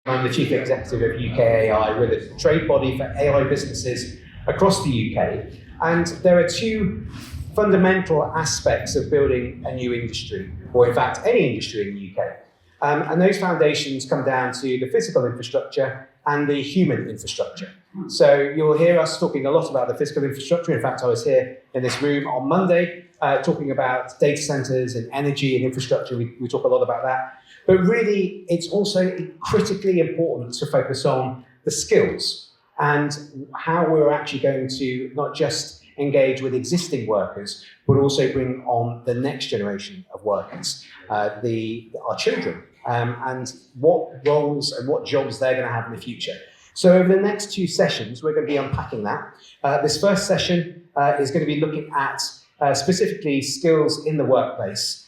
I'm the Chief Executive of UKAI. We're the trade body for AI businesses across the UK. And there are two fundamental aspects of building a new industry, or in fact, any industry in the UK. And those foundations come down to the physical infrastructure and the human infrastructure. So you'll hear us talking a lot about the physical infrastructure. In fact, I was here in this room on Monday talking about data centers and energy and infrastructure. We talk a lot about that. But really, it's also critically important to focus on the skills and how we're actually going to not just engage with existing workers, but also bring on the next generation of workers, our children, and what roles and what jobs they're going to have in the future. So over the next two sessions, we're going to be unpacking that. This first session is going to be looking at specifically skills in the workplace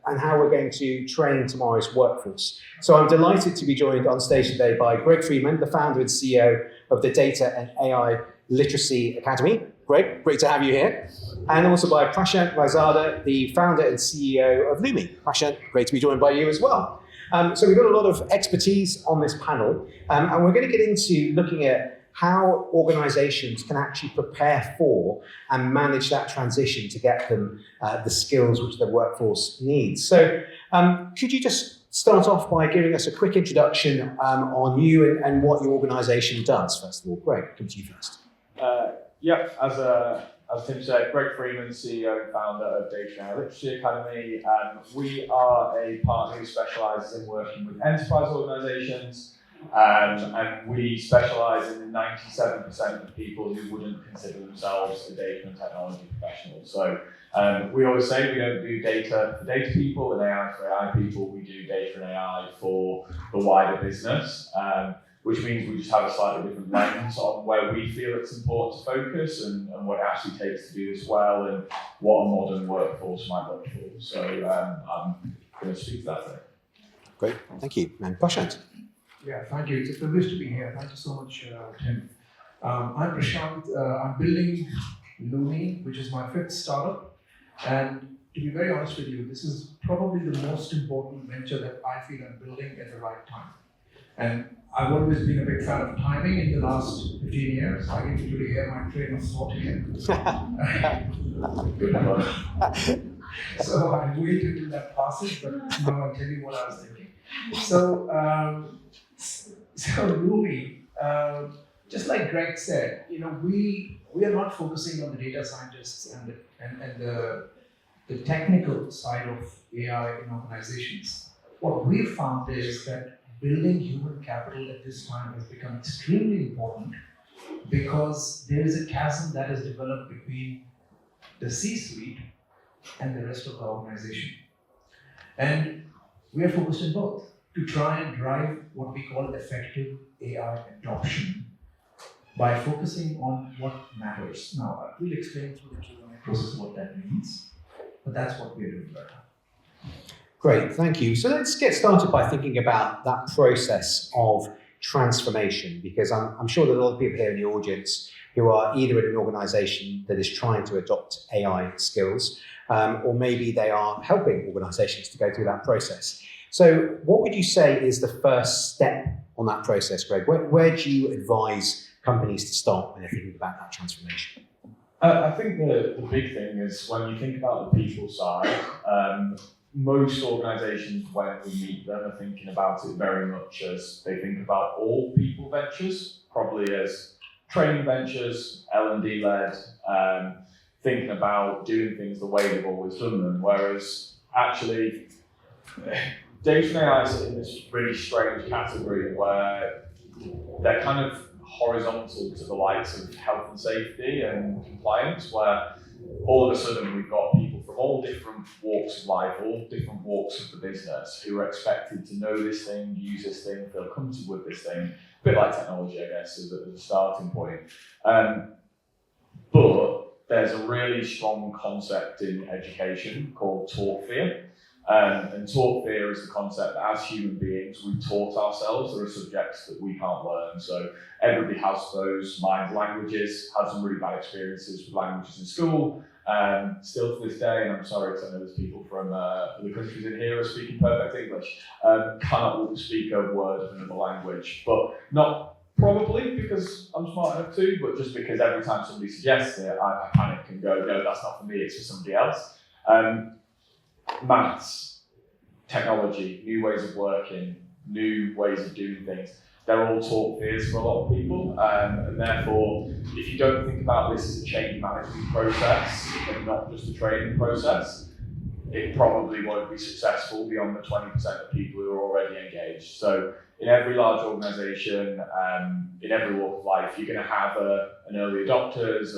and how we're going to train tomorrow's workforce. So I'm delighted to be joined on stage today by Greg Freeman, the founder and CEO of the Data and AI Literacy Academy. Great to have you here. And also by Prashant Raizada, the founder and CEO of Lumi. Prashant, great to be joined by you as well. So we've got a lot of expertise on this panel, and we're going to get into looking at how organizations can actually prepare for and manage that transition to get them the skills which the workforce needs. So could you just start off by giving us a quick introduction on you and what your organization does, first of all? Greg, come to you first. As Tim said, Greg Freeman, CEO and founder of Data and AI Literacy Academy. We are a partner who specialises in working with enterprise organisations, and we specialise in the 97% of people who wouldn't consider themselves a data and technology professional. So we always say we don't do data for data people and AI for AI people. We do data and AI for the wider business. Which means we just have a slightly different lens on where we feel it's important to focus and what it actually takes to do this well and what a modern workforce might look for. So I'm going to speak to that today. Great, thank you. And Prashant. Yeah, thank you. It's a privilege to be here. Thank you so much, Tim. I'm Prashant. I'm building Lumi, which is my fifth startup. And to be very honest with you, this is probably the most important venture that I feel I'm building at the right time. And I've always been a big fan of timing in the last 15 years. I get to hear my train of thought here. So I'm waiting till that passes, but now I'll tell you what I was thinking. So Lumi, just like Greg said, we are not focusing on the data scientists and the technical side of AI in organizations. What we've found is that building human capital at this time has become extremely important because there is a chasm that has developed between the C-suite and the rest of the organization. And we are focused on both to try and drive what we call effective AI adoption by focusing on what matters. Now, we'll explain through the Q&A process what that means, but that's what we're doing right now. Great, thank you. So let's get started by thinking about that process of transformation, because I'm sure there are a lot of people here in the audience who are either in an organization that is trying to adopt AI skills, or maybe they are helping organizations to go through that process. So what would you say is the first step on that process, Greg? Where do you advise companies to start when they're thinking about that transformation? I think the big thing is when you think about the people side, most organisations, when we meet them, are thinking about it very much as they think about all people ventures, probably as training ventures, L&D led, thinking about doing things the way they've always done them. Whereas actually, data and AI is in this really strange category where they're kind of horizontal to the likes of health and safety and compliance, where all of a sudden we've got people from all different walks of life, all different walks of the business who are expected to know this thing, use this thing, feel comfortable with this thing. A bit like technology, I guess, as a starting point. But there's a really strong concept in education called taught fear. And taught fear is the concept that as human beings, we've taught ourselves there are subjects that we can't learn. So everybody has those mind languages, had some really bad experiences with languages in school, Still to this day, and I'm sorry because I know there's people from other countries in here who are speaking perfect English, cannot speak a word of another language, but not probably because I'm smart enough to, but just because every time somebody suggests it, I panic and go, no, that's not for me, it's for somebody else. Maths, technology, new ways of working, new ways of doing things, they're all taught fears for a lot of people, and therefore, if you don't think about this as a change management process and not just a training process, it probably won't be successful beyond the 20% of people who are already engaged. So in every large organisation, in every walk of life, you're going to have an early adopters,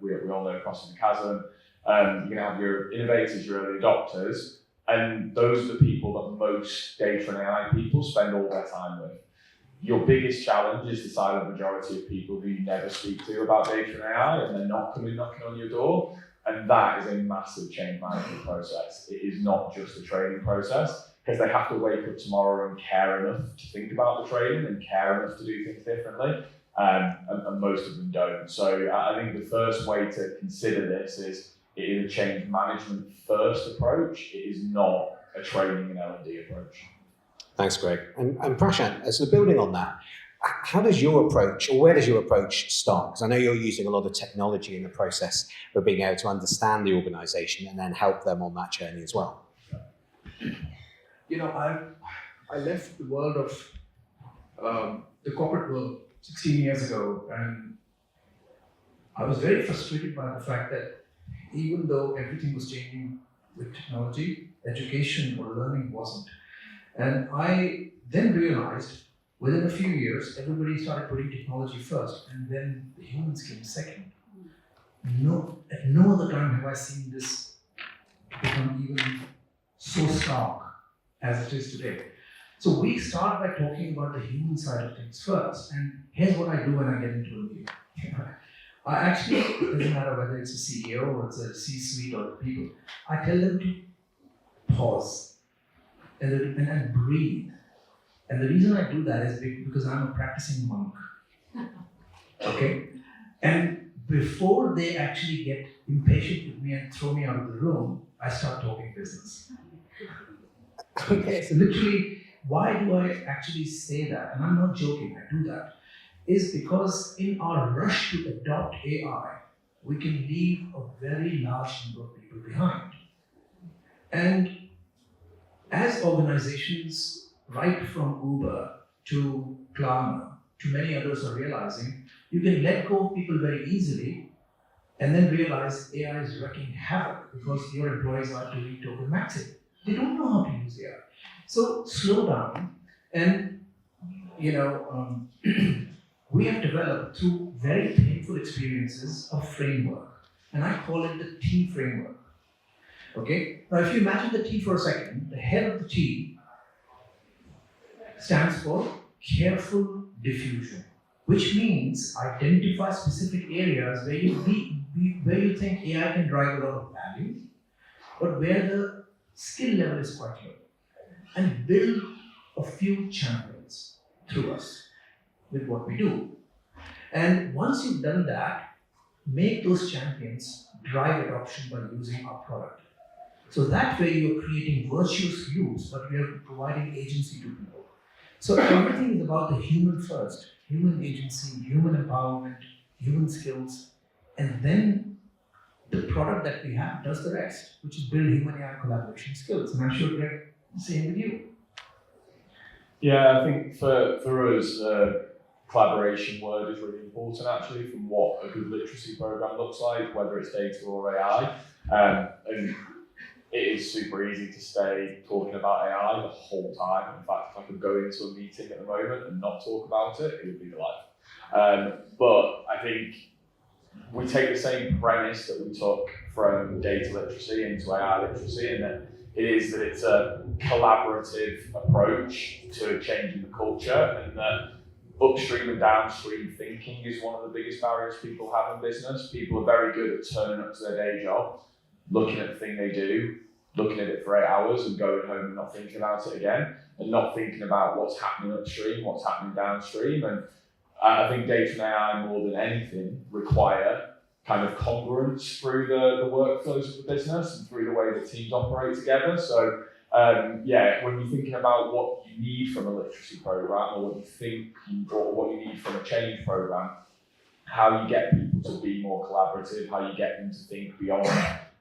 we all know crossing the chasm, you're going to have your innovators, your early adopters, and those are the people that most data and AI people spend all their time with. Your biggest challenge is the silent majority of people who you never speak to about data and AI, and they're not coming knocking on your door. And that is a massive change management process. It is not just a training process, because they have to wake up tomorrow and care enough to think about the training and care enough to do things differently. And most of them don't. So I think the first way to consider this is it is a change management first approach. It is not a training and L&D approach. Thanks, Greg. And Prashant, so building on that, how does your approach, or where does your approach start? Because I know you're using a lot of technology in the process for being able to understand the organisation and then help them on that journey as well. You know, I left the world of the corporate world 16 years ago, and I was very frustrated by the fact that even though everything was changing with technology, education or learning wasn't. And I then realized within a few years, everybody started putting technology first, and then the humans came second. At no other time have I seen this become even so stark as it is today. So we start by talking about the human side of things first, and here's what I do when I get into a meeting. I actually, it doesn't matter whether it's a CEO or it's a C-suite or the people, I tell them to pause and breathe. And the reason I do that is because I'm a practicing monk. Okay? And before they actually get impatient with me and throw me out of the room, I start talking business. Okay, so literally, why do I actually say that? And I'm not joking, I do that. Is because in our rush to adopt AI, we can leave a very large number of people behind. And as organizations, right from Uber to Klarna to many others are realizing, you can let go of people very easily and then realize AI is wreaking havoc because your employees are doing token maxing. They don't know how to use AI. So slow down, and we have developed through very painful experiences a framework, and I call it the T framework. Okay? Now, if you imagine the T for a second, the head of the T stands for careful diffusion, which means identify specific areas where you think AI can drive a lot of value, but where the skill level is quite low, and build a few champions through us with what we do. And once you've done that, make those champions drive adoption by using our product. So that way you're creating virtuous loops, but we are providing agency to people. So everything is about the human first, human agency, human empowerment, human skills, and then the product that we have does the rest, which is build human AI collaboration skills. And I'm sure Greg, the same with you. Yeah, I think for us, collaboration word is really important actually from what a good literacy program looks like, whether it's data or AI. And it is super easy to stay talking about AI the whole time. In fact, if I could go into a meeting at the moment and not talk about it, it would be the life. But I think we take the same premise that we took from data literacy into AI literacy, and that it is that it's a collaborative approach to changing the culture, and that upstream and downstream thinking is one of the biggest barriers people have in business. People are very good at turning up to their day job, looking at the thing they do, looking at it for 8 hours and going home and not thinking about it again, and not thinking about what's happening upstream, what's happening downstream. And I think data and AI more than anything require kind of congruence through the workflows of the business and through the way that teams operate together. So when you're thinking about what you need from a literacy program, or what you need from a change program, how you get people to be more collaborative, how you get them to think beyond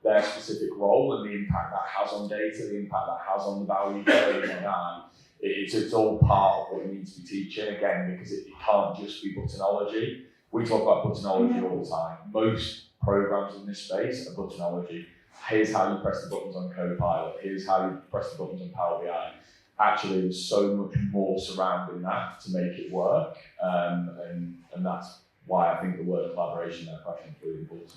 their specific role and the impact that has on data, the impact that has on the value chain and that. It's all part of what you need to be teaching, again, because it can't just be buttonology. We talk about buttonology all the time. Most programs in this space are buttonology. Here's how you press the buttons on Copilot. Here's how you press the buttons on Power BI. Actually, there's so much more surrounding that to make it work. And that's why I think the word collaboration in that question is really important.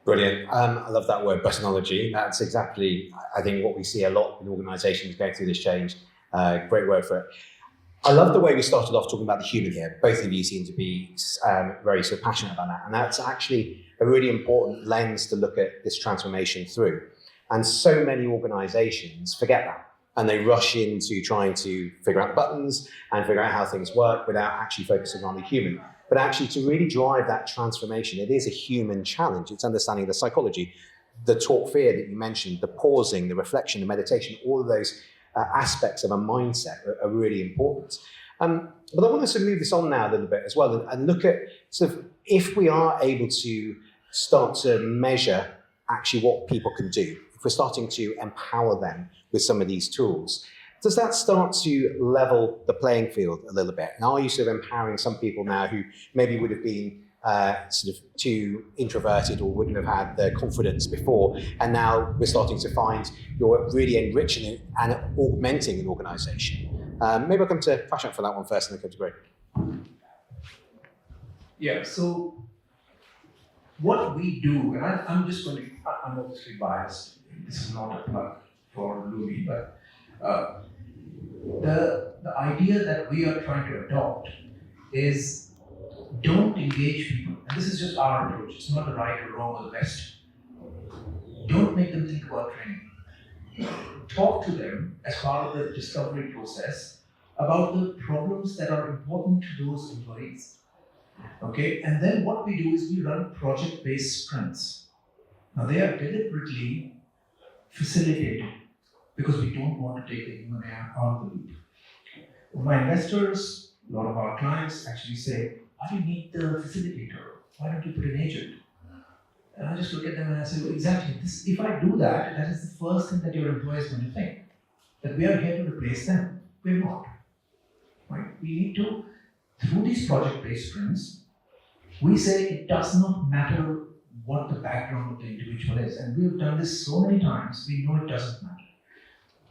Brilliant. I love that word, buttonology. That's exactly, I think, what we see a lot in organisations going through this change. Great word for it. I love the way we started off talking about the human here. Both of you seem to be very sort of passionate about that. And that's actually a really important lens to look at this transformation through. And so many organisations forget that. And they rush into trying to figure out the buttons and figure out how things work without actually focusing on the human. But actually, to really drive that transformation, it is a human challenge. It's understanding the psychology, the talk fear that you mentioned, the pausing, the reflection, the meditation, all of those aspects of a mindset are really important. But I want us to move this on now a little bit as well and look at sort of if we are able to start to measure actually what people can do, if we're starting to empower them with some of these tools, does that start to level the playing field a little bit? And are you sort of empowering some people now who maybe would have been sort of too introverted or wouldn't have had the confidence before, and now we're starting to find you're really enriching and augmenting an organisation? Maybe I'll come to Prashant for that one first and then come to Greg. Yeah, so what we do, and I'm just going to, I'm obviously biased, this is not a plug for Lumi, but the idea that we are trying to adopt is don't engage people. And this is just our approach. It's not the right or wrong or the best. Don't make them think about training. Talk to them as part of the discovery process about the problems that are important to those employees. Okay, and then what we do is we run project-based sprints. Now they are deliberately facilitated because we don't want to take the human out of the loop. My investors, a lot of our clients actually say, why do you need the facilitator? Why don't you put an agent? And I just look at them and I say, well, exactly, this, if I do that, that is the first thing that your employer is going to think, that we are here to replace them. We're not. Right? We need to, through these project-based sprints, we say it does not matter what the background of the individual is. And we have done this so many times, we know it doesn't matter.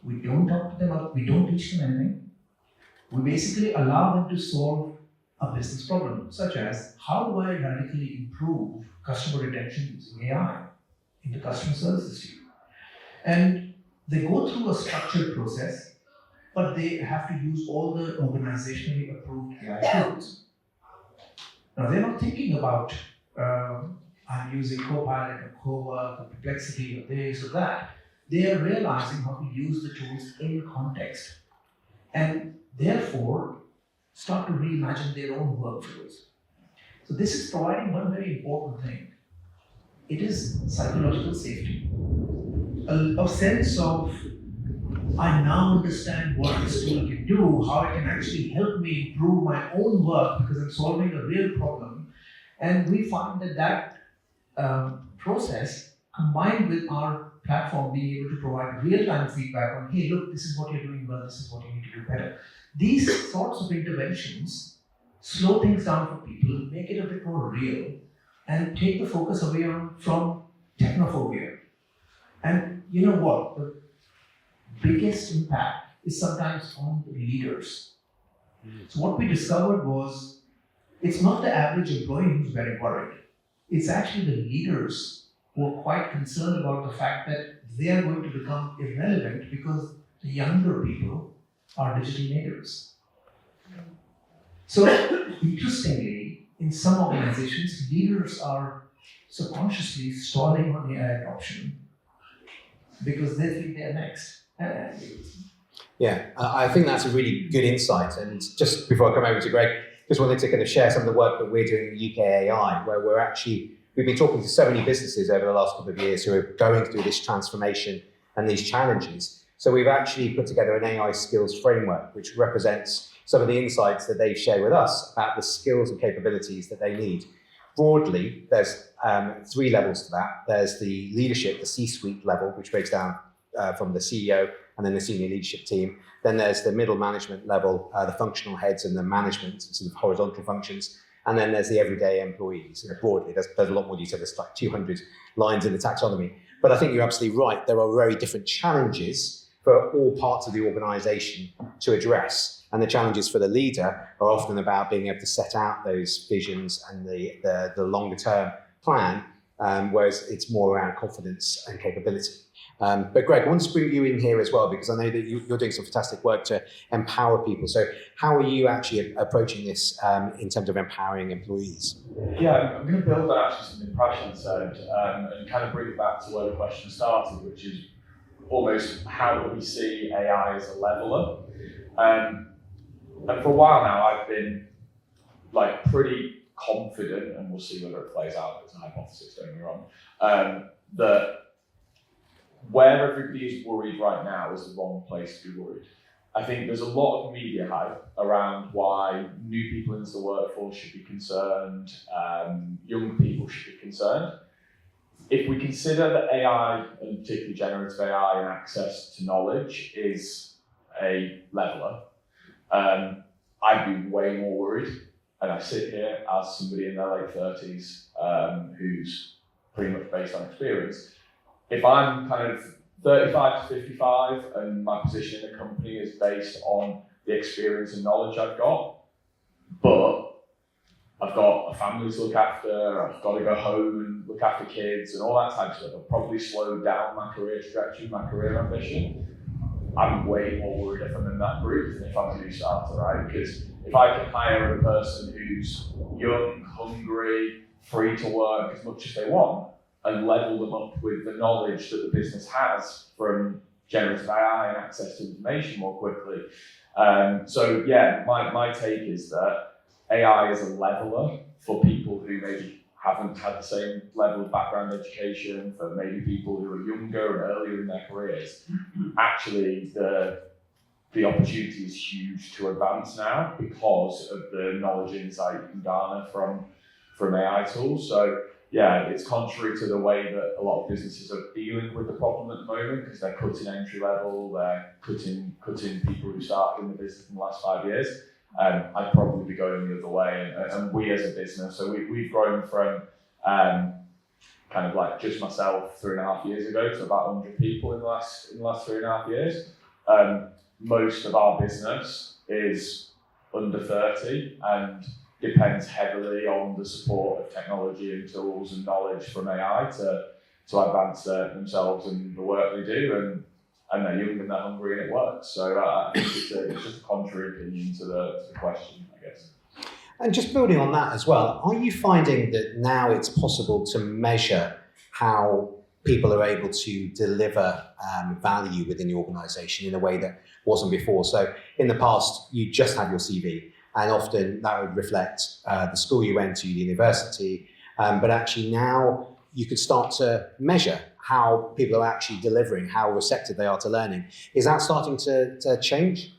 We don't talk to them, we don't teach them anything. We basically allow them to solve a business problem, such as how do I radically improve customer retention using AI in the customer services team? And they go through a structured process, but they have to use all the organizationally approved AI tools. Now they're not thinking about I'm using Copilot or Cowork or Perplexity or this or that. They are realizing how to use the tools in context and therefore start to reimagine their own workflows. So this is providing one very important thing. It is psychological safety. A sense of, I now understand what this tool can do, how it can actually help me improve my own work because I'm solving a real problem. And we find that process, combined with our platform being able to provide real-time feedback on, hey, look, this is what you're doing well, this is what you need to do better. These sorts of interventions slow things down for people, make it a bit more real, and take the focus away from technophobia. And you know what? The biggest impact is sometimes on the leaders. So what we discovered was, it's not the average employee who's very worried. It's actually the leaders who are quite concerned about the fact that they are going to become irrelevant because the younger people are digital natives. So, interestingly, in some organizations, leaders are subconsciously stalling on AI adoption because they think they're next. Yeah, I think that's a really good insight. And just before I come over to Greg, just wanted to kind of share some of the work that we're doing at UKAI, where we're actually we've been talking to so many businesses over the last couple of years who are going through this transformation and these challenges. So we've actually put together an AI skills framework, which represents some of the insights that they've shared with us about the skills and capabilities that they need. Broadly, there's 3 levels to that. There's the leadership, the C-suite level, which breaks down from the CEO and then the senior leadership team. Then there's the middle management level, the functional heads and the management, sort of horizontal functions. And then there's the everyday employees. Broadly, there's a lot more detail. There's like 200 lines in the taxonomy. But I think you're absolutely right. There are very different challenges for all parts of the organisation to address. And the challenges for the leader are often about being able to set out those visions and the longer term plan, whereas it's more around confidence and capability. But Greg, I want to bring you in here as well, because I know that you're doing some fantastic work to empower people. So how are you actually approaching this in terms of empowering employees? Yeah, I'm going to build on actually something Prashant said and kind of bring it back to where the question started, which is almost how do we see AI as a leveler? And for a while now, I've been like pretty confident, and we'll see whether it plays out, it's a hypothesis, don't get me wrong, that where everybody is worried right now is the wrong place to be worried. I think there's a lot of media hype around why new people into the workforce should be concerned, young people should be concerned. If we consider that AI, and particularly generative AI and access to knowledge, is a leveler, I'd be way more worried. And I sit here as somebody in their late 30s who's pretty much based on experience. If I'm kind of 35 to 55 and my position in the company is based on the experience and knowledge I've got, but I've got a family to look after, I've got to go home and look after kids and all that type of stuff, I'll probably slow down my career trajectory, my career ambition. I'm way more worried if I'm in that group than if I'm a new starter, right? Because if I can hire a person who's young, hungry, free to work as much as they want, and level them up with the knowledge that the business has from generative AI and access to information more quickly. So yeah, my take is that AI is a leveler for people who maybe haven't had the same level of background education, for maybe people who are younger and earlier in their careers. Actually, the opportunity is huge to advance now because of the knowledge and insight you can garner from AI tools. So yeah, it's contrary to the way that a lot of businesses are dealing with the problem at the moment, because they're cutting entry level, they're cutting people who started in the business in the last 5 years. I'd probably be going the other way. And we as a business, so we've grown from kind of like just myself 3.5 years ago to about 100 people in the last 3.5 years. Most of our business is under 30 and depends heavily on the support of technology and tools and knowledge from AI to advance themselves and the work they do, and they're young and they're hungry and it works. So I think it's just a contrary opinion to the question, I guess. And just building on that as well, are you finding that now it's possible to measure how people are able to deliver value within the organisation in a way that wasn't before? So in the past, you just had your CV, and often that would reflect the school you went to, the university, but actually now you could start to measure how people are actually delivering, how receptive they are to learning. Is that starting to change?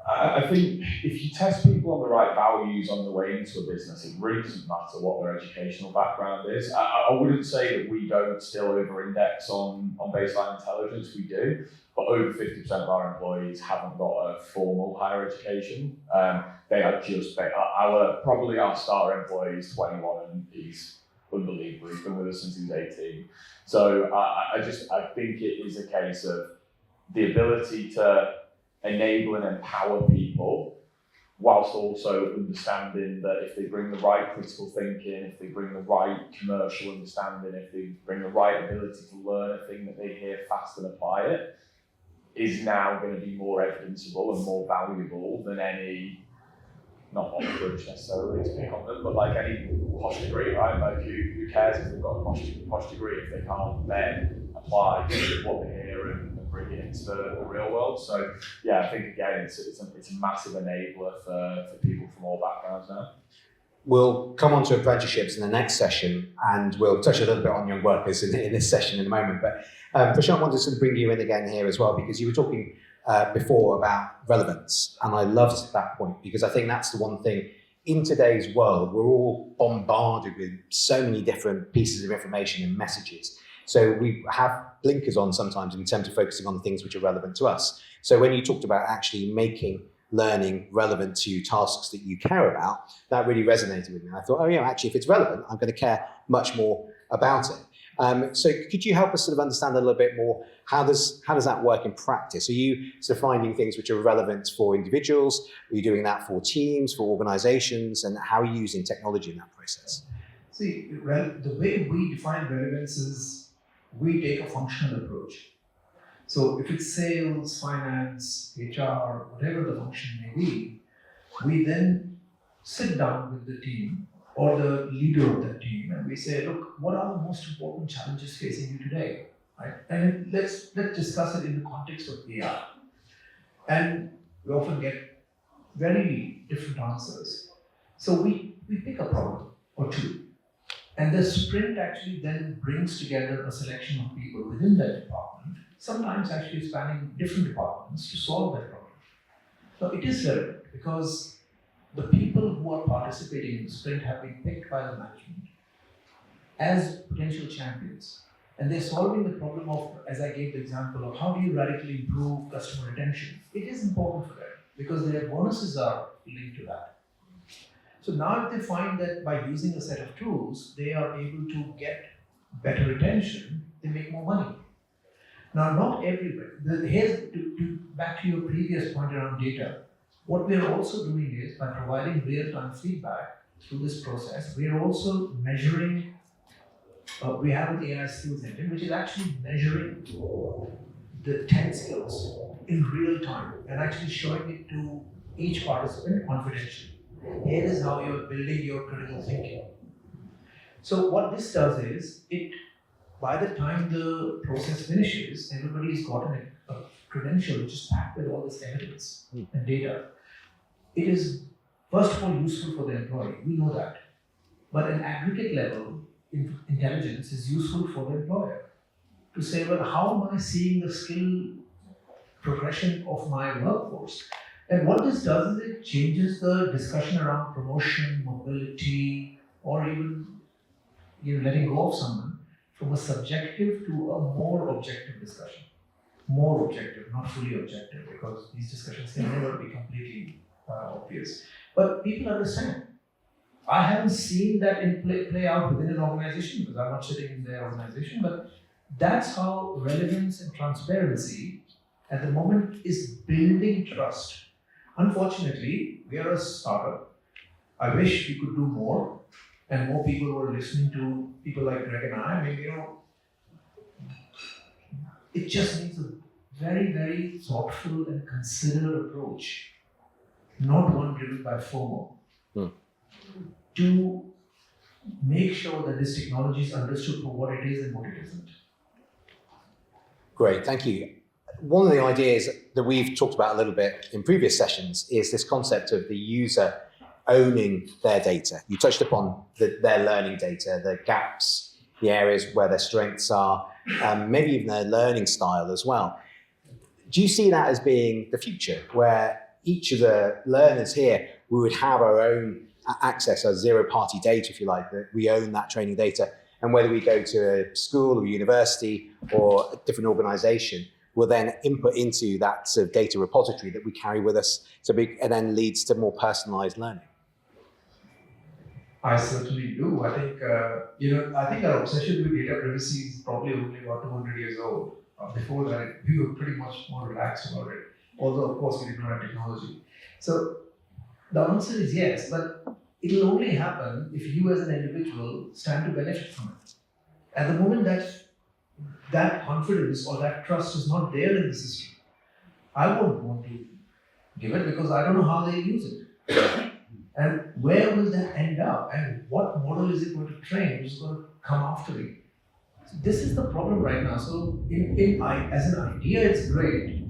I think if you test people on the right values on the way into a business, it really doesn't matter what their educational background is. I wouldn't say that we don't still over-index on baseline intelligence, we do, but over 50% of our employees haven't got a formal higher education. They are just, probably our starter employee is 21 and he's unbelievable, he's been with us since he was 18. So I think it is a case of the ability to enable and empower people, whilst also understanding that if they bring the right critical thinking, if they bring the right commercial understanding, if they bring the right ability to learn a thing that they hear fast and apply it, is now going to be more evidenceable and more valuable than any, not Oxbridge necessarily to pick on them, but like any posh degree, right? Like who cares if they've got a posh degree if they can't then apply what they hear and bring it into the real world. So yeah, I think again it's a massive enabler for people from all backgrounds now. We'll come on to apprenticeships in the next session, and we'll touch a little bit on young workers in this session in a moment. But Prashant, wanted to sort of bring you in again here as well, because you were talking before about relevance, and I loved that point, because I think that's the one thing in today's world, we're all bombarded with so many different pieces of information and messages. So we have blinkers on sometimes in terms of focusing on the things which are relevant to us. So when you talked about actually making learning relevant to tasks that you care about, that really resonated with me. I thought, oh yeah, actually, if it's relevant, I'm going to care much more about it. So could you help us sort of understand a little bit more, how does that work in practice? Are you sort of finding things which are relevant for individuals? Are you doing that for teams, for organizations? And how are you using technology in that process? See, the way we define relevance is we take a functional approach. So if it's sales, finance, HR, whatever the function may be, we then sit down with the team or the leader of that team and we say, look, what are the most important challenges facing you today? Right? And let's discuss it in the context of AI. And we often get very different answers. So we pick a problem or two. And the sprint actually then brings together a selection of people within that department, sometimes actually spanning different departments, to solve that problem. So it is relevant because the people who are participating in the sprint have been picked by the management as potential champions. And they're solving the problem of, as I gave the example of, how do you radically improve customer retention? It is important for them because their bonuses are linked to that. So now if they find that by using a set of tools, they are able to get better retention, they make more money. Now, not everywhere. Here's back to your previous point around data. What we're also doing is, by providing real-time feedback through this process, we're also measuring, we have an AI skills engine, which is actually measuring the 10 skills in real time and actually showing it to each participant confidentially. Here is how you're building your critical thinking. So what this does is, by the time the process finishes, everybody's gotten a credential which is packed with all this evidence and data. It is, first of all, useful for the employee. We know that. But an aggregate level intelligence is useful for the employer to say, well, how am I seeing the skill progression of my workforce? And what this does is it changes the discussion around promotion, mobility, or even letting go of someone from a subjective to a more objective discussion. More objective, not fully objective, because these discussions can never be completely obvious. But people understand. I haven't seen that in play out within an organization because I'm not sitting in their organization, but that's how relevance and transparency at the moment is building trust. Unfortunately, we are a startup. I wish we could do more and more people were listening to people like Greg and I. I mean, it just needs a very, very thoughtful and considered approach, not one driven by FOMO, to make sure that this technology is understood for what it is and what it isn't. Great, thank you. One of the ideas that we've talked about a little bit in previous sessions is this concept of the user owning their data. You touched upon their learning data, the gaps, the areas where their strengths are, maybe even their learning style as well. Do you see that as being the future, where each of the learners here, we would have our own access, our zero-party data, if you like, that we own that training data, and whether we go to a school or university or a different organization, will then input into that sort of data repository that we carry with us, and then leads to more personalized learning? I certainly do. I think I think our obsession with data privacy is probably only about 200 years old. Before that, we were pretty much more relaxed about it. Although, of course, we did not have technology. So the answer is yes, but it'll only happen if you, as an individual, stand to benefit from it. At the moment that confidence or that trust is not there in the system, I won't want to give it because I don't know how they use it. And where will that end up? And what model is it going to train? Which is going to come after me? So this is the problem right now. So as an idea, it's great.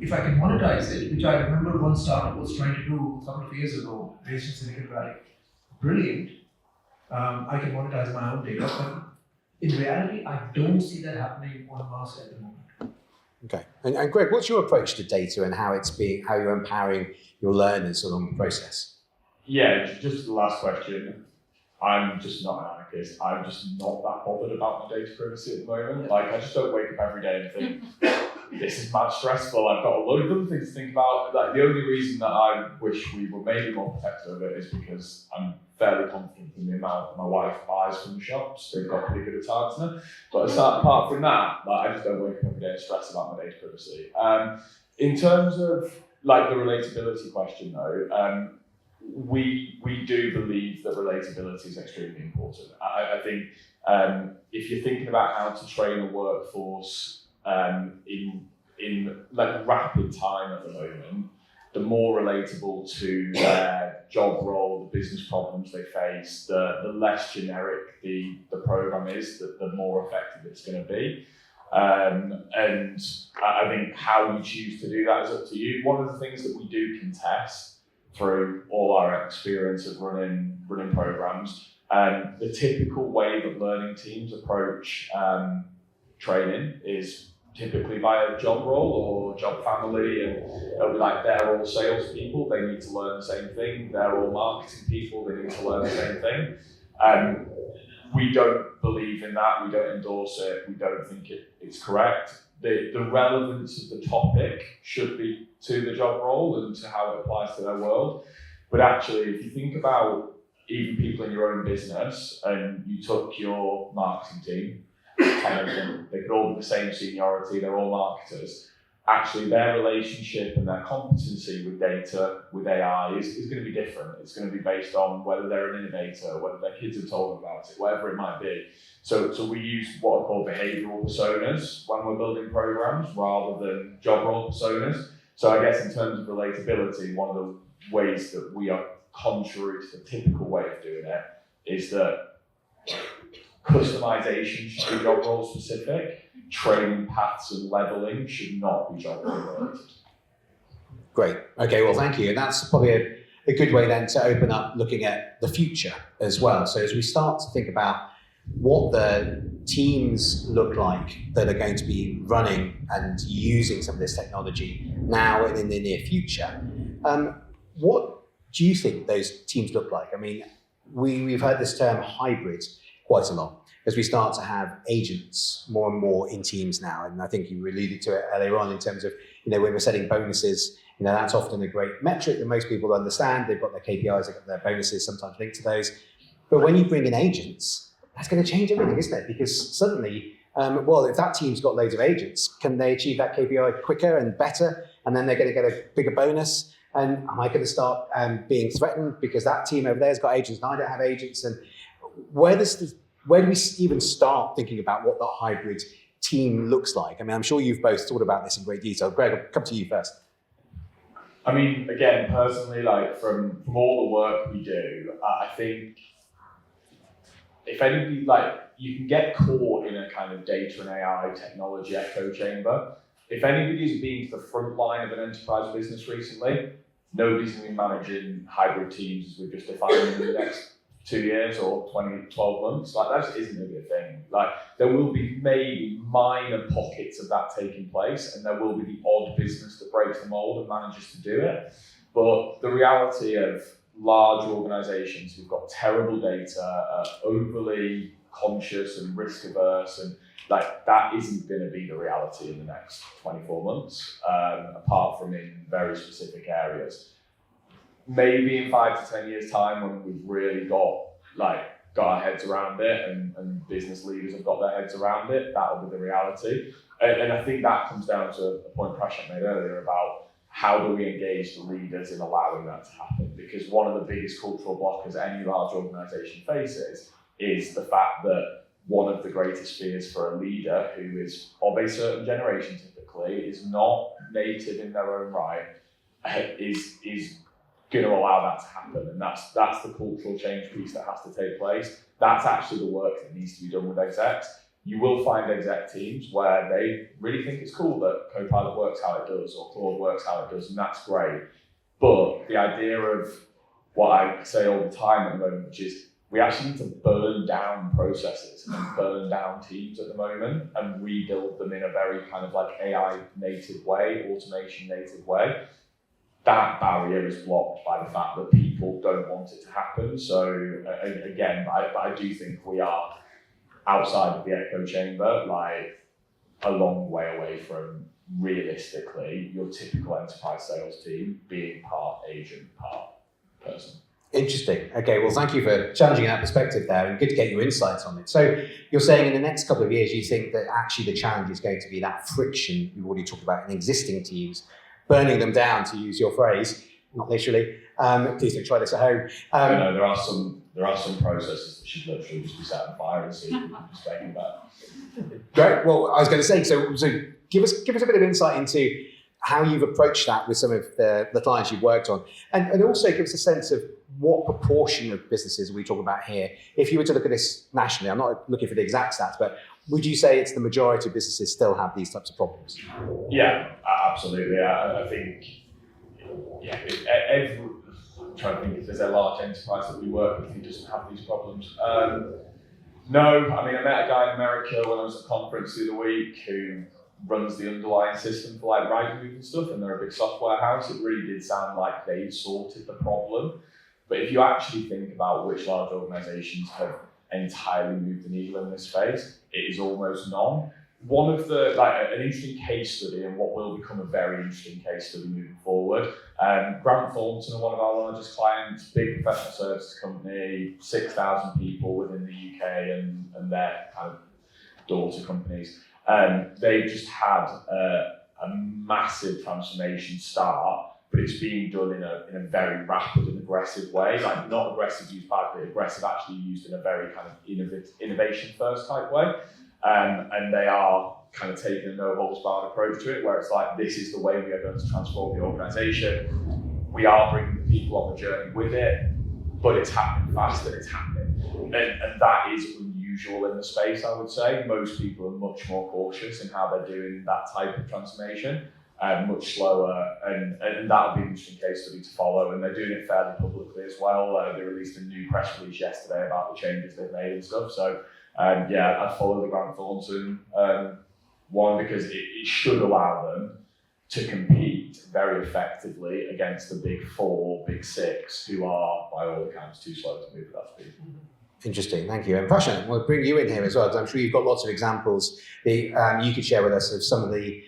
if I can monetize it, which I remember one startup was trying to do a couple of years ago, based in Silicon Valley, brilliant. I can monetize my own data, but in reality, I don't see that happening on mass at the moment. Okay, and Greg, what's your approach to data and how you're empowering your learners along the process? Yeah, just the last question. I'm just not an anarchist. I'm just not that bothered about my data privacy at the moment. Like, I just don't wake up every day and think, this is mad stressful. I've got a load of other things to think about. Like, the only reason that I wish we were maybe more protective of it is because I'm fairly confident in the amount my wife buys from the shops. They've got pretty good at targeting. But apart from that, like, I just don't wake up every day and stress about my data privacy. In terms of like the relatability question though, we do believe that relatability is extremely important. I think if you're thinking about how to train a workforce in like rapid time at the moment, the more relatable to their job role, the business problems they face, the less generic the program is, the more effective it's going to be. And I think how you choose to do that is up to you. One of the things that we do contest through all our experience of running programs, the typical way that learning teams approach training is typically via job role or job family, and it'll be like they're all salespeople, they need to learn the same thing. They're all marketing people, they need to learn the same thing. We don't believe in that, we don't endorse it, we don't think it's correct. The relevance of the topic should be to the job role and to how it applies to their world. But actually, if you think about even people in your own business and you took your marketing team, 10 of them, they could all be the same seniority, they're all marketers. Actually, their relationship and their competency with data, with AI is going to be different. It's going to be based on whether they're an innovator, whether their kids have told them about it, whatever it might be. So we use what are called behavioural personas when we're building programs rather than job role personas. So I guess in terms of relatability, one of the ways that we are contrary to the typical way of doing it is that customization should be job role specific. Training paths and leveling should not be job role related. Great. Okay, well, thank you. And that's probably a good way then to open up looking at the future as well. So as we start to think about what the teams look like that are going to be running and using some of this technology now and in the near future, what do you think those teams look like? I mean, we've heard this term hybrid quite a lot as we start to have agents more and more in teams now. And I think you alluded to it earlier on in terms of, when we're setting bonuses, that's often a great metric that most people understand. They've got their KPIs, they've got their bonuses, sometimes linked to those. But when you bring in agents, that's going to change everything, isn't it? Because suddenly, if that team's got loads of agents, can they achieve that KPI quicker and better? And then they're going to get a bigger bonus. And am I going to start being threatened because that team over there's got agents and I don't have agents? And where do we even start thinking about what that hybrid team looks like? I mean, I'm sure you've both thought about this in great detail. Greg, I'll come to you first. I mean, again, personally, like from all the work we do, I think if anybody, like, you can get caught in a kind of data and AI technology echo chamber. If anybody's been to the front line of an enterprise business recently, nobody's going to be managing hybrid teams as we've just defined in the next 2 years or 12 months. Like, that isn't going to be a thing. Like, there will be maybe minor pockets of that taking place, and there will be the odd business that breaks the mold and manages to do it. But the reality of large organizations who've got terrible data, are overly conscious and risk averse, and like, that isn't going to be the reality in the next 24 months, apart from in very specific areas. Maybe in 5 to 10 years' time, when we've really got our heads around it, and business leaders have got their heads around it, that'll be the reality. And I think that comes down to a point Prashant made earlier about how do we engage the leaders in allowing that to happen? Because one of the biggest cultural blockers any large organisation faces is the fact that one of the greatest fears for a leader who is of a certain generation typically, is not native in their own right, is going to allow that to happen. And that's the cultural change piece that has to take place. That's actually the work that needs to be done with execs. You will find exec teams where they really think it's cool that Copilot works how it does or Claude works how it does, and that's great. But the idea of what I say all the time at the moment, which is we actually need to burn down processes and burn down teams at the moment and rebuild them in a very kind of like AI native way, automation native way. That barrier is blocked by the fact that people don't want it to happen. So again, I do think we are outside of the echo chamber, like a long way away from realistically your typical enterprise sales team being part agent, part person. Interesting. Okay, well, thank you for challenging that perspective there, and good to get your insights on it. So you're saying in the next couple of years, you think that actually the challenge is going to be that friction you've already talked about in existing teams, burning them down, to use your phrase, not literally. Please don't try this at home. No, there are some processes that should literally just be set on fire and see if we can just make them better. Great. Well, I was going to say, so give us a bit of insight into how you've approached that with some of the clients you've worked on, and also give us a sense of what proportion of businesses we talk about here. If you were to look at this nationally, I'm not looking for the exact stats, but would you say it's the majority of businesses still have these types of problems? Yeah, absolutely. I think, yeah, I'm trying to think if there's a large enterprise that we work with who doesn't have these problems. No, I mean, I met a guy in America when I was at a conference the other week who runs the underlying system for like Rivington and stuff, and they're a big software house. It really did sound like they'd sorted the problem. But if you actually think about which large organisations have entirely moved the needle in this space, it is almost none. One of the, like an interesting case study, and what will become a very interesting case study moving forward, Grant Thornton are one of our largest clients, big professional services company, 6,000 people within the UK and their kind of daughter companies. They've just had a massive transformation start, but it's being done in a very rapid and aggressive way, like not aggressive used badly, aggressive actually used in a very kind of innovation first type way. And they are kind of taking a no holds barred approach to it, where it's like, this is the way we are going to transform the organisation. We are bringing the people on the journey with it, but it's happening fast and it's happening. And that is unusual in the space, I would say. Most people are much more cautious in how they're doing that type of transformation, much slower, and that'll be an interesting case study to follow. And they're doing it fairly publicly as well. They released a new press release yesterday about the changes they've made and stuff. So yeah, I follow the Grant Thornton one because it should allow them to compete very effectively against the big four, big six, who are, by all accounts, too slow to move at that speed. Interesting, thank you. And Prashant, we'll bring you in here as well, because I'm sure you've got lots of examples that you could share with us of some of the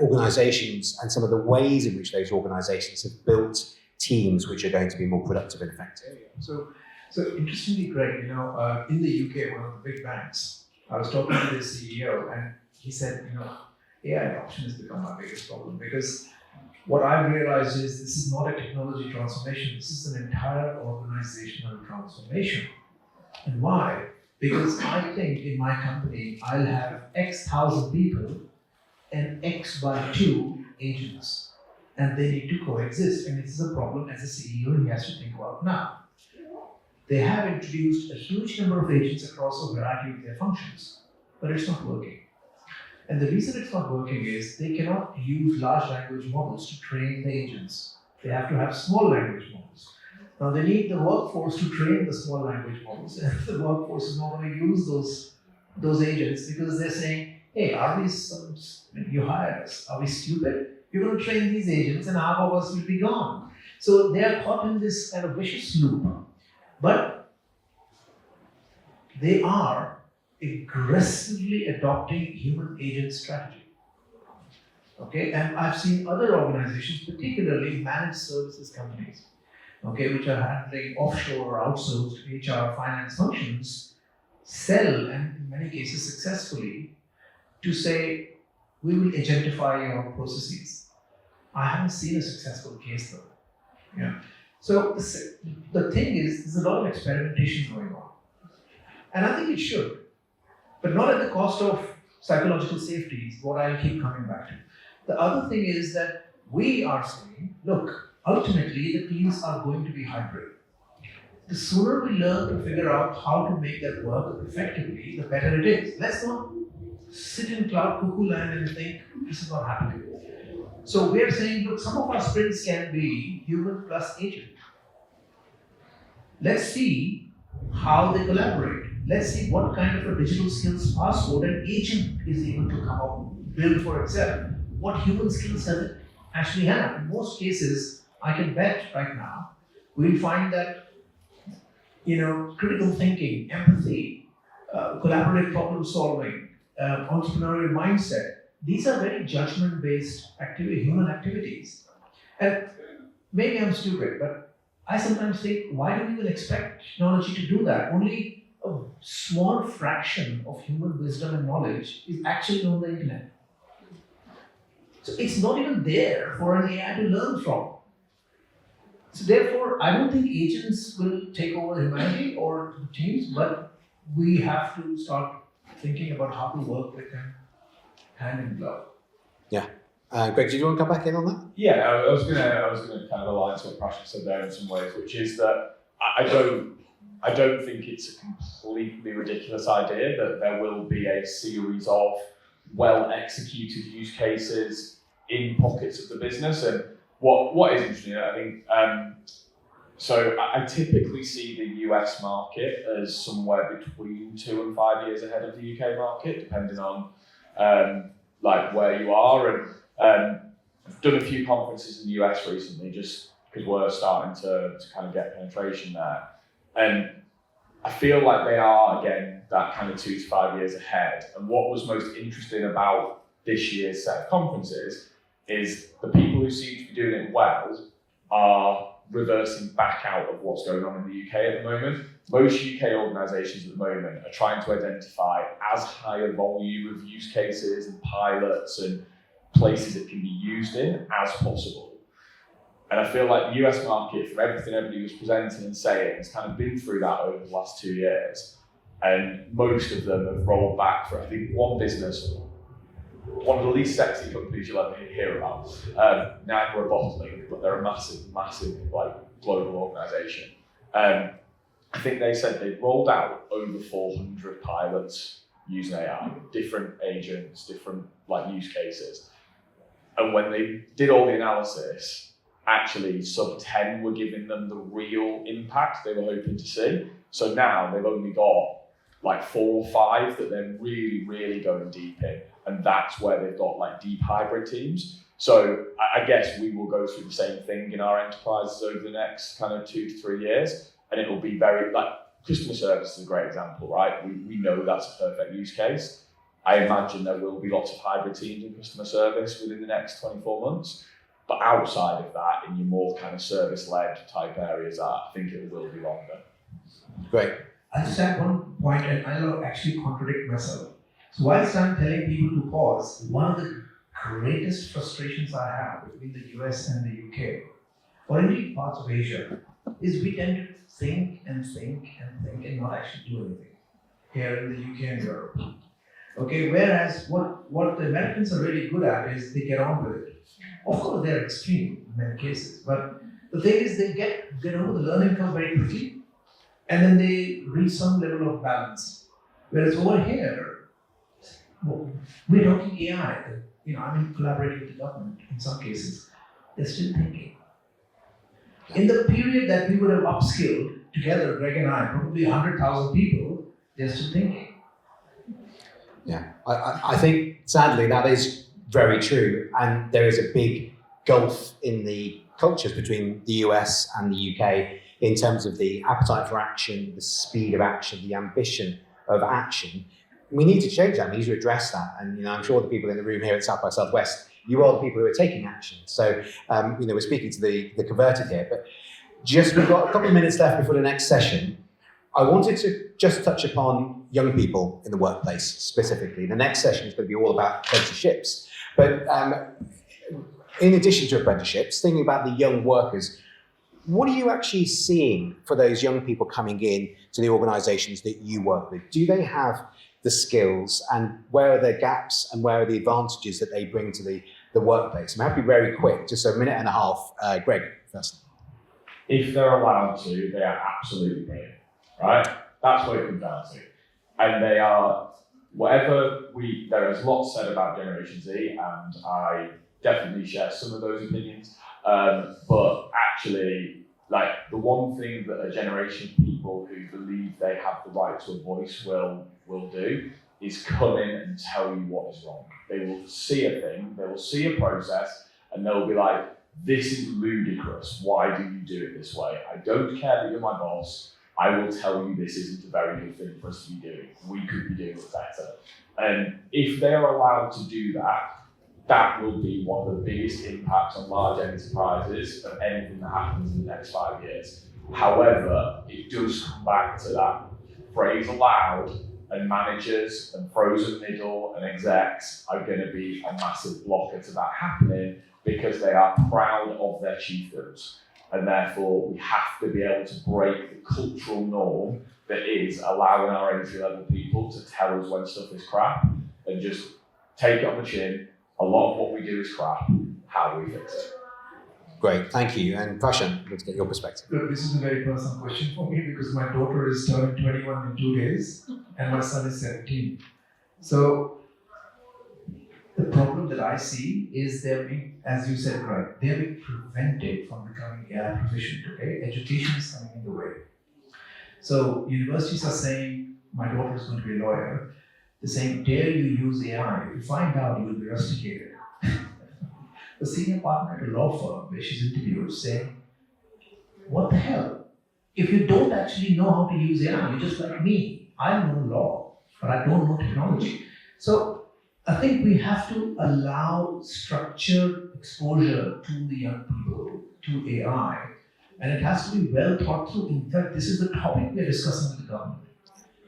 organisations and some of the ways in which those organisations have built teams which are going to be more productive and effective. So interestingly, Greg, in the UK, one of the big banks, I was talking to the CEO, and he said, AI adoption has become my biggest problem, because what I've realized is this is not a technology transformation, this is an entire organizational transformation. And why? Because I think in my company, I'll have X thousand people and X by 2 agents, and they need to coexist. And this is a problem as a CEO he has to think about now. They have introduced a huge number of agents across a variety of their functions, but it's not working. And the reason it's not working is they cannot use large language models to train the agents. They have to have small language models. Now they need the workforce to train the small language models, and the workforce is not going to use those agents because they're saying, hey, are we, you hired us, are we stupid? You're going to train these agents and half of us will be gone. So they are caught in this kind of vicious loop. But they are aggressively adopting human agent strategy. Okay, and I've seen other organizations, particularly managed services companies, okay, which are handling offshore or outsourced HR finance functions, sell, and in many cases successfully, to say, we will agentify your processes. I haven't seen a successful case though. Yeah. So the thing is, there's a lot of experimentation going on. And I think it should, but not at the cost of psychological safety, is what I keep coming back to. The other thing is that we are saying, look, ultimately the teams are going to be hybrid. the sooner we learn to figure out how to make that work effectively, the better it is. Let's not sit in cloud cuckoo land and think this is not happening. So we're saying, look, some of our sprints can be human plus agent. Let's see how they collaborate. Let's see what kind of a digital skills passport an agent is able to come up, build for itself. What human skills does it actually have? In most cases, I can bet right now, we'll find that critical thinking, empathy, collaborative problem solving, entrepreneurial mindset, these are very judgment-based human activities. And maybe I'm stupid, but I sometimes think, why do we even expect technology to do that? Only a small fraction of human wisdom and knowledge is actually on the internet. So it's not even there for an AI to learn from. So therefore, I don't think agents will take over humanity or teams, but we have to start thinking about how to work with them hand in glove. Yeah. Greg, did you want to come back in on that? Yeah, I was gonna kind of align to what Prashant said there in some ways, which is that I don't think it's a completely ridiculous idea that there will be a series of well executed use cases in pockets of the business. And what is interesting, I think, so I typically see the US market as somewhere between 2 and 5 years ahead of the UK market, depending on like where you are. And I've done a few conferences in the US recently, just because we're starting to kind of get penetration there. And I feel like they are, again, that kind of 2 to 5 years ahead. And what was most interesting about this year's set of conferences is the people who seem to be doing it well are reversing back out of what's going on in the UK at the moment. Most UK organisations at the moment are trying to identify as high a volume of use cases and pilots and places it can be used in as possible. And I feel like the US market, from everything everybody was presenting and saying, has kind of been through that over the last 2 years. And most of them have rolled back for, I think, one business, one of the least sexy companies you'll ever hear about. Now we're bottling, but they're a massive, like global organisation. I think they said they'd rolled out over 400 pilots using AI, different agents, different like use cases. And when they did all the analysis, actually sub 10 were giving them the real impact they were hoping to see. So now they've only got like 4 or 5 that they're really, really going deep in. And that's where they've got like deep hybrid teams. So I guess we will go through the same thing in our enterprises over the next kind of 2 to 3 years. And it will be very, like customer service is a great example, right? We know that's a perfect use case. I imagine there will be lots of hybrid teams in customer service within the next 24 months. But outside of that, in your more kind of service-led type areas, I think it will be longer. Great. I'll just add one point, and I'll actually contradict myself. So whilst I'm telling people to pause, one of the greatest frustrations I have between the US and the UK, or indeed parts of Asia, is we tend to think and not actually do anything here in the UK and Europe. Okay, whereas what the Americans are really good at is they get on with it. Of course, they're extreme in many cases, but the thing is they get over the learning curve very quickly, and then they reach some level of balance. Whereas over here, we're talking AI. I'm collaborating with the government in some cases. They're still thinking. In the period that we would have upskilled together, Greg and I, probably 100,000 people, they're still thinking. Yeah, I think sadly that is very true, and there is a big gulf in the cultures between the US and the UK in terms of the appetite for action, the speed of action, the ambition of action. We need to change that. We need to address that, and I'm sure the people in the room here at South by Southwest, you are the people who are taking action. So we're speaking to the converted here, but we've got a couple of minutes left before the next session. I wanted to just touch upon young people in the workplace specifically. The next session is going to be all about apprenticeships. But in addition to apprenticeships, thinking about the young workers, what are you actually seeing for those young people coming in to the organisations that you work with? Do they have the skills, and where are their gaps and where are the advantages that they bring to the workplace? I'm happy to be very quick, just a minute and a half. Greg, first. If they're allowed to, they are absolutely brilliant, right? That's what it comes down to. And they are, there is lots said about Generation Z, and I definitely share some of those opinions. But actually, like, the one thing that a generation of people who believe they have the right to a voice will do is come in and tell you what is wrong. They will see a thing, they will see a process, and they'll be like, this is ludicrous. Why do you do it this way? I don't care that you're my boss. I will tell you this isn't a very good thing for us to be doing. We could be doing it better. And if they're allowed to do that, that will be one of the biggest impacts on large enterprises of anything that happens in the next 5 years. However, it does come back to that phrase aloud, and managers and frozen middle and execs are going to be a massive blocker to that happening, because they are proud of their chiefdoms. And therefore, we have to be able to break the cultural norm that is allowing our entry-level people to tell us when stuff is crap and just take it on the chin. A lot of what we do is crap. How do we fix it? Great, thank you. And Prashant, let's get your perspective. Look, this is a very personal question for me, because my daughter is turning 21 in 2 days and my son is 17. So the problem that I see is they're being, as you said, right, they're being prevented from becoming AI proficient, okay? Education is coming in the way. So universities are saying, my daughter is going to be a lawyer. They're saying, dare you use AI? If you find out, you will be rusticated. The senior partner at a law firm where she's interviewed saying, what the hell? If you don't actually know how to use AI, you're just like me. I know law, but I don't know technology. So I think we have to allow structured exposure to the young people, to AI, and it has to be well thought through. In fact, this is the topic we're discussing with the government,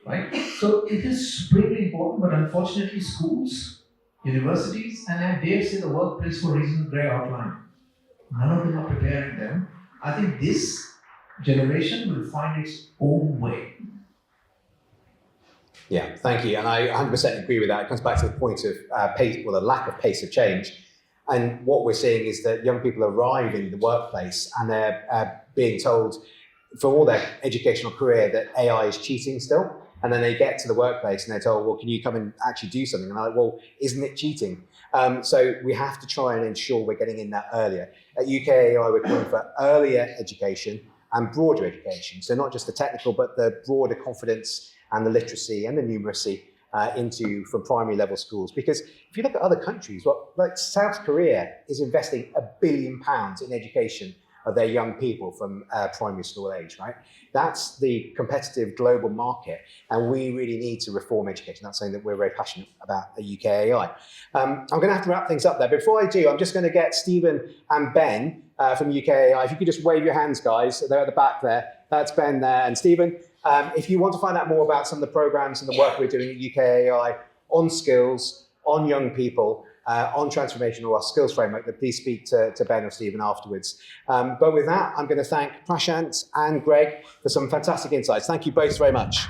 right? So it is supremely important, but unfortunately schools, universities, and I dare say the workplace, for reasons Greg outlined, none of them are preparing them. I think this generation will find its own way. Yeah, thank you. And I 100% agree with that. It comes back to the point of pace, well, the lack of pace of change. And what we're seeing is that young people arrive in the workplace and they're being told for all their educational career that AI is cheating still. And then they get to the workplace and they're told, well, can you come and actually do something? And I'm like, well, isn't it cheating? So we have to try and ensure we're getting in that earlier. At UKAI, we're calling for earlier education and broader education. So not just the technical, but the broader confidence and the literacy and the numeracy from primary level schools. Because if you look at other countries, like South Korea is investing £1 billion in education of their young people from primary school age, right? That's the competitive global market, and we really need to reform education. That's something that we're very passionate about at UKAI. I'm going to have to wrap things up there. Before I do, I'm just going to get Stephen and Ben from UKAI. If you could just wave your hands, guys. They're at the back there. That's Ben there. And Stephen, if you want to find out more about some of the programs and the work we're doing at UKAI on skills, on young people, on transformation or our skills framework, then please speak to Ben or Stephen afterwards. But with that, I'm going to thank Prashant and Greg for some fantastic insights. Thank you both very much.